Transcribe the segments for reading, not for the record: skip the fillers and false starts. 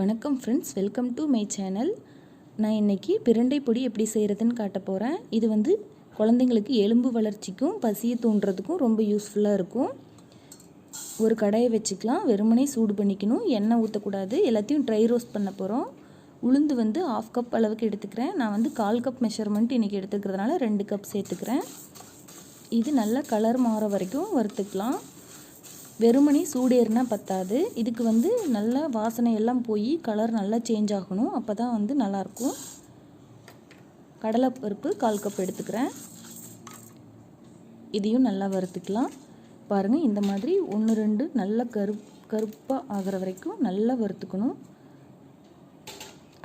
வணக்கம் friends, welcome to my channel. நான் இன்றைக்கி பிரண்டை பொடி எப்படி செய்கிறதுன்னு காட்ட போகிறேன். இது குழந்தைங்களுக்கு எலும்பு வளர்ச்சிக்கும் பசியை தூண்டுறதுக்கும் ரொம்ப யூஸ்ஃபுல்லாக இருக்கும். ஒரு கடாயை வச்சுக்கலாம். வெறுமனே சூடு பண்ணிக்கணும், எண்ணெய் ஊற்றக்கூடாது. எல்லாத்தையும் ட்ரை ரோஸ்ட் பண்ண போகிறோம். உளுந்து 1/2 கப் அளவுக்கு எடுத்துக்கிறேன். நான் 1/4 கப் மெஷர்மெண்ட் இன்றைக்கி எடுத்துக்கிறதுனால 2 கப் சேர்த்துக்கிறேன். இது நல்லா கலர் மாற வரைக்கும் வறுத்துக்கலாம். வெறுமனே சூடேறினா பத்தாது. இதுக்கு நல்லா வாசனை எல்லாம் போய் கலர் நல்லா சேஞ்ச் ஆகணும். அப்போ தான் நல்லாயிருக்கும். கடலைப்பருப்பு 1/4 கப் எடுத்துக்கிறேன். இதையும் நல்லா வறுத்துக்கலாம். பாருங்கள், இந்த மாதிரி 1-2 நல்லா கருப்பாக ஆகிற வரைக்கும் நல்லா வறுத்துக்கணும்.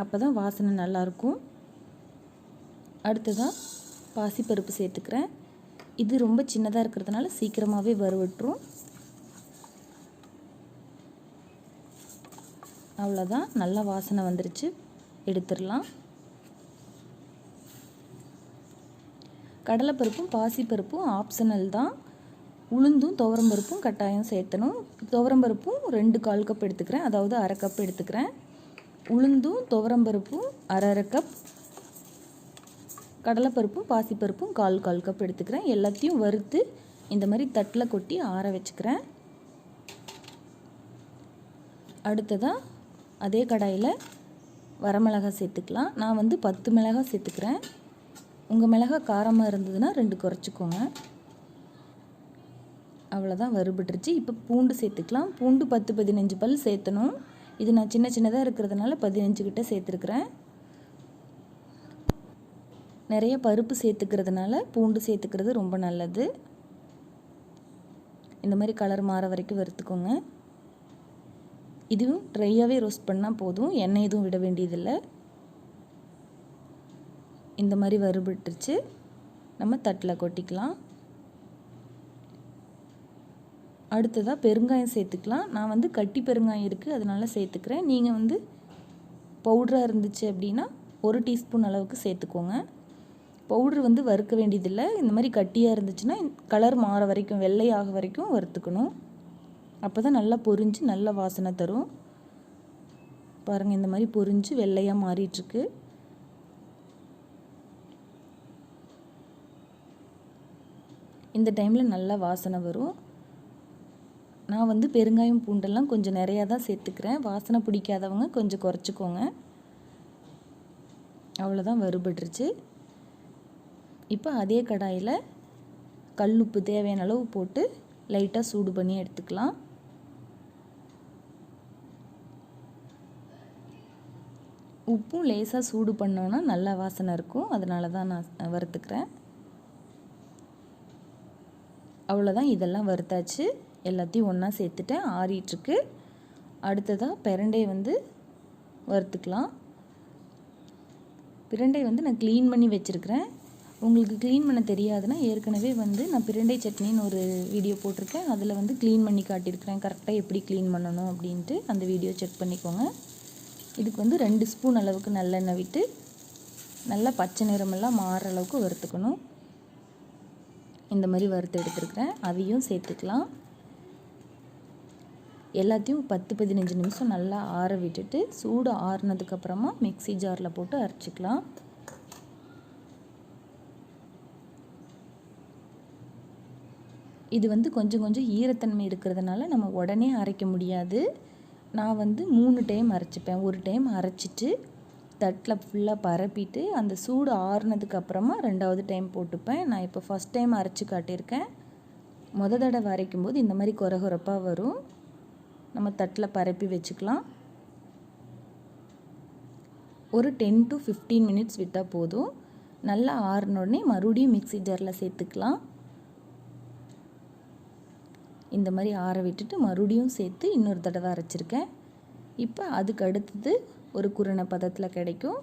அப்போ தான் வாசனை நல்லாயிருக்கும். அடுத்ததாக பாசிப்பருப்பு சேர்த்துக்கிறேன். இது ரொம்ப சின்னதாக இருக்கிறதுனால சீக்கிரமாகவே வறுவட்டுரும். அவ்வளோதான், நல்லா வாசனை வந்துருச்சு. எடுத்துடலாம். கடலைப்பருப்பும் பாசிப்பருப்பும் ஆப்ஷனல் தான். உளுந்தும் துவரம்பருப்பும் கட்டாயம் சேர்த்தணும். துவரம்பருப்பும் 2 1/4 கப் எடுத்துக்கிறேன், அதாவது 1/2 கப் எடுத்துக்கிறேன். உளுந்தும் துவரம்பருப்பும் 1/2 கப், கடலைப்பருப்பும் பாசிப்பருப்பும் 1/4 கப் எடுத்துக்கிறேன். எல்லாத்தையும் வறுத்து இந்த மாதிரி தட்டில் கொட்டி ஆற வச்சுக்கிறேன். அடுத்ததாக அதே கடாயில் வரமிளகாய் சேர்த்துக்கலாம். நான் 10 மிளகாய் சேர்த்துக்கிறேன். உங்கள் மிளகாய் காரமாக இருந்ததுன்னா 2 குறைச்சிக்கோங்க. அவ்வளோதான், வறுபட்டுருச்சு. இப்போ பூண்டு சேர்த்துக்கலாம். பூண்டு 10-15 பல் சேர்த்தணும். இது நான் சின்னதாக இருக்கிறதுனால 15 கிட்ட சேர்த்துருக்குறேன். நிறைய பருப்பு சேர்த்துக்கிறதுனால பூண்டு சேர்த்துக்கிறது ரொம்ப நல்லது. இந்த மாதிரி கலர் மாற வரைக்கும் வறுத்துக்கோங்க. இதுவும் ட்ரையாகவே ரோஸ்ட் பண்ணால் போதும், எண்ணெய் எதுவும் விட வேண்டியதில்லை. இந்த மாதிரி வறுபட்டுருச்சு. நம்ம தட்டில் கொட்டிக்கலாம். அடுத்ததாக பெருங்காயம் சேர்த்துக்கலாம். நான் கட்டி பெருங்காயம் இருக்குது, அதனால் சேர்த்துக்கிறேன். நீங்கள் பவுடராக இருந்துச்சு அப்படின்னா 1 டீஸ்பூன் அளவுக்கு சேர்த்துக்கோங்க. பவுட்ரு வறுக்க வேண்டியதில்லை. இந்த மாதிரி கட்டியாக இருந்துச்சுன்னா கலர் மாற வரைக்கும், வெள்ளையாக வரைக்கும் வறுத்துக்கணும். அப்போ தான் நல்லா பொரிஞ்சு நல்ல வாசனை தரும். பாருங்கள், இந்த மாதிரி பொரிஞ்சு வெள்ளையாக மாறிட்டுருக்கு. இந்த டைமில் நல்லா வாசனை வரும். நான் பெருங்காயம் பூண்டெல்லாம் கொஞ்சம் நிறையா தான் சேர்த்துக்கிறேன். வாசனை பிடிக்காதவங்க கொஞ்சம் குறைச்சிக்கோங்க. அவ்வளோதான், வறுபட்டுருச்சு. இப்போ அதே கடாயில் கல்லுப்பு தேவையான அளவு போட்டு லைட்டாக சூடு பண்ணி எடுத்துக்கலாம். உப்பும் லேசாக சூடு பண்ணோன்னா நல்லா வாசனை இருக்கும், அதனால தான் நான் வறுத்துக்கிறேன். அவ்வளோதான், இதெல்லாம் வறுத்தாச்சு. எல்லாத்தையும் ஒன்றா சேர்த்துட்டேன், ஆறிட்டுருக்கு. அடுத்ததாக பிரண்டை வறுத்துக்கலாம். பிரண்டை நான் க்ளீன் பண்ணி வச்சுருக்கிறேன். உங்களுக்கு க்ளீன் பண்ண தெரியாதுன்னா ஏற்கனவே நான் பிரண்டை சட்னின்னு ஒரு வீடியோ போட்டிருக்கேன். அதில் க்ளீன் பண்ணி காட்டியிருக்கிறேன், கரெக்டாக எப்படி க்ளீன் பண்ணணும் அப்படின்ட்டு. அந்த வீடியோ செக் பண்ணிக்கோங்க. இதுக்கு 2 ஸ்பூன் அளவுக்கு நல்லெண்ணெய் விட்டு நல்லா பச்சை நிறமெல்லாம் மாறுற அளவுக்கு வறுத்துக்கணும். இந்த மாதிரி வறுத்து எடுத்துருக்கிறேன். அதையும் சேர்த்துக்கலாம். எல்லாத்தையும் 10-15 நிமிஷம் நல்லா ஆற விட்டுட்டு சூடு ஆறுனதுக்கப்புறமா மிக்ஸி ஜாரில் போட்டு அரைச்சிக்கலாம். இது கொஞ்சம் கொஞ்சம் ஈரத்தன்மை இருக்கிறதுனால நம்ம உடனே அரைக்க முடியாது. நான் 3 டைம் அரைச்சிப்பேன். ஒரு டைம் அரைச்சிட்டு தட்டில் ஃபுல்லாக பரப்பிட்டு அந்த சூடு ஆறுனதுக்கப்புறமா 2வது டைம் போட்டுப்பேன். நான் இப்போ ஃபஸ்ட் டைம் அரைச்சி காட்டியிருக்கேன். தடவை அரைக்கும்போது இந்த மாதிரி கொரகொரப்பாக வரும். நம்ம தட்டில் பரப்பி வச்சுக்கலாம். ஒரு 10 to 15 மினிட்ஸ் விட்டால் போதும். நல்லா ஆறுனோடனே மறுபடியும் மிக்ஸி ஜாரில் சேர்த்துக்கலாம். இந்த மாதிரி ஆற விட்டுட்டு மறுபடியும் சேர்த்து இன்னொரு தடவை அரைச்சிருக்கேன். இப்போ அதுக்கு அடுத்தது ஒரு குருணை பதத்தில் கிடைக்கும்.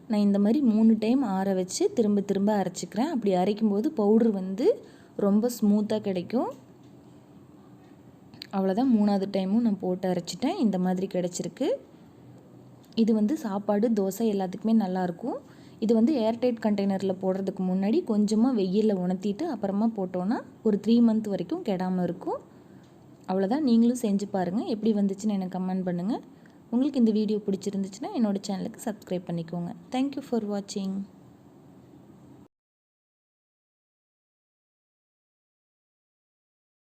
நான் இந்த மாதிரி 3 டைம் ஆற வச்சு திரும்ப திரும்ப அரைச்சிக்கிறேன். அப்படி அரைக்கும்போது பவுட்ரு ரொம்ப ஸ்மூத்தாக கிடைக்கும். அவ்வளோதான், 3வது டைமும் நான் போட்டு அரைச்சிட்டேன். இந்த மாதிரி கிடச்சிருக்கு. இது சாப்பாடு, தோசை எல்லாத்துக்குமே நல்லாயிருக்கும். இது ஏர்டைட் கண்டெய்னரில் போடுறதுக்கு முன்னாடி கொஞ்சமாக வெயிலில் உணர்த்திட்டு அப்புறமா போட்டோன்னா ஒரு 3 மந்த் வரைக்கும் கெடாமல் இருக்கும். அவ்வளோதான், நீங்களும் செஞ்சு பாருங்கள். எப்படி வந்துச்சுன்னு எனக்கு கமெண்ட் பண்ணுங்கள். உங்களுக்கு இந்த வீடியோ பிடிச்சிருந்துச்சுன்னா என்னோடய சேனலுக்கு சப்ஸ்கிரைப் பண்ணிக்கோங்க. தேங்க்யூ ஃபார் வாட்சிங்.